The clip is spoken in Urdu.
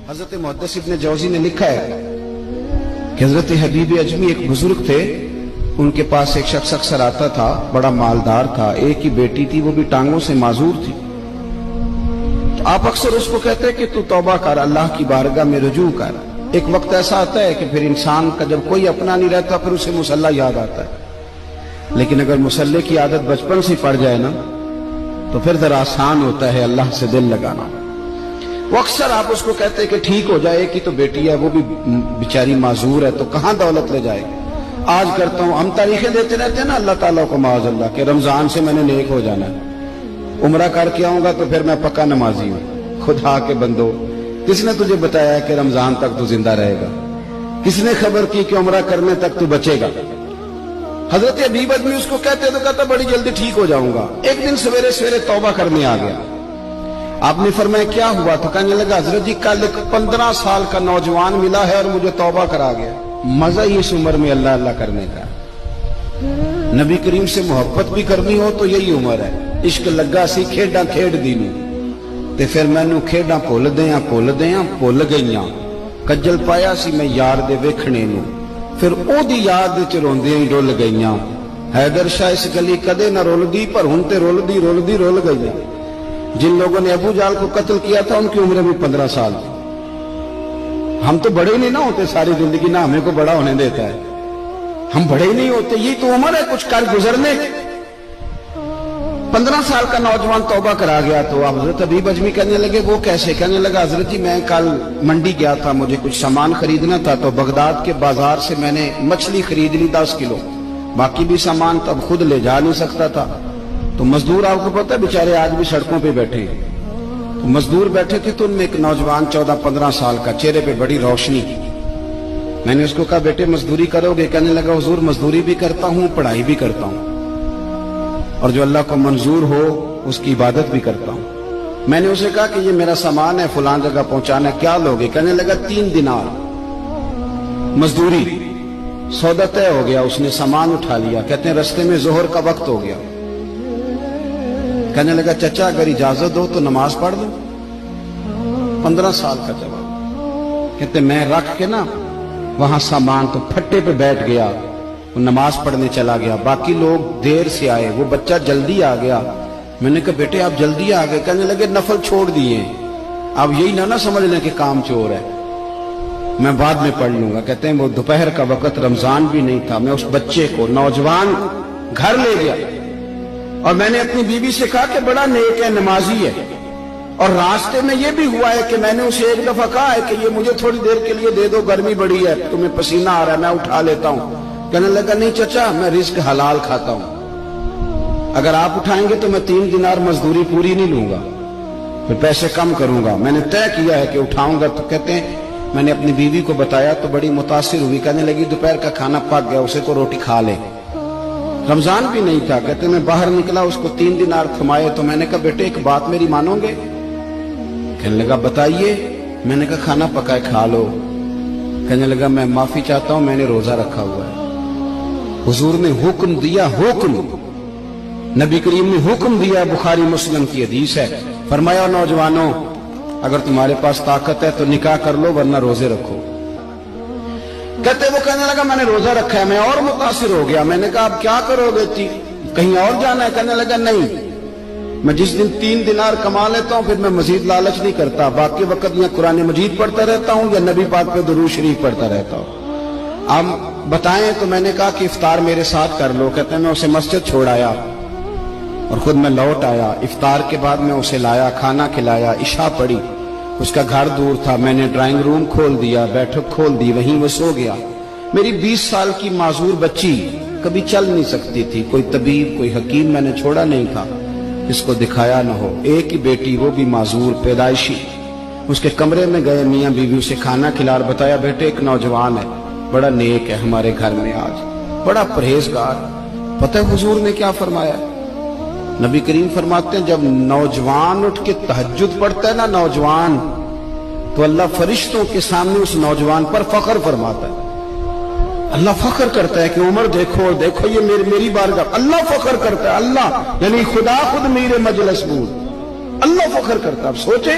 حضرت محدث ابن جوزی نے لکھا ہے کہ حضرت حبیب اجمی ایک بزرگ تھے، ان کے پاس ایک شخص اکثر آتا تھا، بڑا مالدار تھا، ایک ہی بیٹی تھی، وہ بھی ٹانگوں سے معذور تھی۔ آپ اکثر اس کو کہتے کہ تو توبہ کر، اللہ کی بارگاہ میں رجوع کر۔ ایک وقت ایسا آتا ہے کہ پھر انسان کا جب کوئی اپنا نہیں رہتا پھر اسے مصلی یاد آتا ہے، لیکن اگر مصلی کی عادت بچپن سے پڑ جائے نا تو پھر ذرا آسان ہوتا ہے اللہ سے دل لگانا۔ وہ اکثر آپ اس کو کہتے کہ ٹھیک ہو جائے کہ تو بیٹی ہے، وہ بھی بیچاری معذور ہے، تو کہاں دولت لے جائے گی۔ آج کرتا ہوں، ہم تاریخیں دیتے رہتے ہیں نا اللہ تعالیٰ کو معاذ اللہ کہ رمضان سے میں نے نیک ہو جانا ہے، عمرہ کر کے آؤں گا تو پھر میں پکا نمازی ہوں۔ خدا کے بندو، کس نے تجھے بتایا کہ رمضان تک تو زندہ رہے گا؟ کس نے خبر کی کہ عمرہ کرنے تک تو بچے گا؟ حضرت حبیب اجمی اس کو کہتے تو کہتا بڑی جلدی ٹھیک ہو جاؤں گا۔ ایک دن سویرے سویرے توبہ کرنے آ گیا۔ آپ نے فرمایا کیا ہوا؟ تو کہنے لگا حضرت جی کل ایک 15 سال کا نوجوان ملا ہے اور مجھے توبہ کرا گیا۔ مزہ ہی اس عمر میں اللہ اللہ کرنے کا، نبی کریم سے محبت بھی کرنی ہو تو یہی عمر ہے۔ عشق لگا سی کھیڈاں کھیڈ دینی تے پھر مینوں کھیڈاں بھول گئیاں، کجل پایا سی میں یار دے ویکھنے نوں، پھر او دی یاد وچ روندیاں ہی ڈل گئیاں۔ حیدر شاہ اس گلی کدے نہ رولدی پر ہن تے رول گئی۔ جن لوگوں نے ابو جہل کو قتل کیا تھا ان کی عمر بھی 15 سال تھی۔ ہم تو بڑے ہی نہیں نہ ہوتے ساری زندگی، نہ ہمیں کو بڑا ہونے دیتا ہے، ہم بڑے ہی نہیں ہوتے، یہ تو عمر ہے کچھ کر گزرنے کی۔ 15 سال کا نوجوان توبہ کرا گیا تو حضرت حبیب اجمی کہنے لگے وہ کیسے؟ کہنے لگا حضرت جی میں کل منڈی گیا تھا، مجھے کچھ سامان خریدنا تھا، تو بغداد کے بازار سے میں نے مچھلی خرید لی 10 کلو، باقی بھی سامان تب خود لے جا نہیں سکتا تھا۔ تو مزدور آپ کو پتہ ہے بیچارے آج بھی سڑکوں پہ بیٹھے ہیں، تو مزدور بیٹھے تھے تو ان میں ایک نوجوان 14-15 سال کا، چہرے پہ بڑی روشنی۔ میں نے اس کو کہا بیٹے مزدوری کرو گے؟ کہنے لگا حضور مزدوری بھی کرتا ہوں، پڑھائی بھی کرتا ہوں، اور جو اللہ کو منظور ہو اس کی عبادت بھی کرتا ہوں۔ میں نے اسے کہا کہ یہ میرا سامان ہے فلان جگہ پہنچانا، کیا لوگے؟ کہنے لگا 3 دینار مزدوری۔ سودا طے ہو گیا، اس نے سامان اٹھا لیا۔ کہتے ہیں رستے میں ظہر کا وقت ہو گیا، کہنے لگا چچا اگر اجازت دو تو نماز پڑھ دو۔ 15 سال کا جواب۔ کہتے میں رکھ کے نا وہاں سامان تو پھٹے پہ بیٹھ گیا، وہ نماز پڑھنے چلا گیا، باقی لوگ دیر سے آئے، وہ بچہ جلدی آ گیا۔ میں نے کہا بیٹے آپ جلدی آ گئے؟ کہنے لگے نفل چھوڑ دیے، آپ یہی نہ سمجھ لیں کہ کام چور ہے، میں بعد میں پڑھ لوں گا۔ کہتے ہیں وہ دوپہر کا وقت، رمضان بھی نہیں تھا، میں اس بچے کو نوجوان گھر لے گیا اور میں نے اپنی بیوی سے کہا کہ بڑا نیک ہے، نمازی ہے، اور راستے میں یہ بھی ہوا ہے کہ میں نے اسے ایک دفعہ کہا ہے کہ یہ مجھے تھوڑی دیر کے لیے دے دو، گرمی بڑی ہے، تمہیں پسینہ آ رہا ہے، میں اٹھا لیتا ہوں۔ کہنے لگا نہیں چچا میں رزق حلال کھاتا ہوں، اگر آپ اٹھائیں گے تو میں 3 دینار مزدوری پوری نہیں لوں گا، پھر پیسے کم کروں گا، میں نے طے کیا ہے کہ اٹھاؤں گا۔ تو کہتے ہیں میں نے اپنی بیوی کو بتایا تو بڑی متاثر ہوئی، کہنے لگی دوپہر کا کھانا پک گیا، اسے کو روٹی کھا لے، رمضان بھی نہیں تھا۔ کہتے میں باہر نکلا، اس کو 3 دینار تھمائے، تو میں نے کہا بیٹے ایک بات میری مانو گے؟ کہنے لگا بتائیے۔ میں نے کہا کھانا پکائے کھا لو۔ کہنے لگا میں معافی چاہتا ہوں، میں نے روزہ رکھا ہوا ہے۔ حضور نے حکم دیا، حکم نبی کریم نے حکم دیا، بخاری مسلم کی حدیث ہے، فرمایا نوجوانوں اگر تمہارے پاس طاقت ہے تو نکاح کر لو ورنہ روزے رکھو۔ کہتے وہ کہنے لگا میں نے روزہ رکھا ہے، میں اور متاثر ہو گیا۔ میں نے کہا اب کیا کرو گے؟ کہیں اور جانا ہے؟ کہنے لگا نہیں، میں جس دن 3 دینار کما لیتا ہوں پھر میں مزید لالچ نہیں کرتا، باقی وقت یا قرآن مجید پڑھتا رہتا ہوں یا نبی پاک پہ درود شریف پڑھتا رہتا ہوں۔ آپ بتائیں؟ تو میں نے کہا کہ افطار میرے ساتھ کر لو۔ کہتے ہیں میں اسے مسجد چھوڑ آیا اور خود میں لوٹ آیا، افطار کے بعد میں اسے لایا، کھانا کھلایا، عشاء پڑھی، اس کا گھر دور تھا، میں نے ڈرائنگ روم کھول دیا، بیٹھک کھول دی، وہیں وہ سو گیا۔ میری 20 سال کی معذور بچی کبھی چل نہیں سکتی تھی، کوئی طبیب کوئی حکیم میں نے چھوڑا نہیں تھا اس کو دکھایا نہ ہو، ایک ہی بیٹی وہ بھی معذور پیدائشی۔ اس کے کمرے میں گئے، میاں بیوی اسے کھانا کھلا اور بتایا بیٹے ایک نوجوان ہے، بڑا نیک ہے ہمارے گھر میں، آج بڑا پرہیزگار۔ پتہ ہے حضور نے کیا فرمایا؟ نبی کریم فرماتے ہیں جب نوجوان اٹھ کے تہجد پڑھتا ہے نا نوجوان، تو اللہ فرشتوں کے سامنے اس نوجوان پر فخر فرماتا ہے، اللہ فخر کرتا ہے کہ عمر دیکھو دیکھو یہ میری بارگاہ، اللہ فخر کرتا ہے، اللہ یعنی خدا خود میرے مجلس بود، اللہ فخر کرتا ہے۔ اب سوچے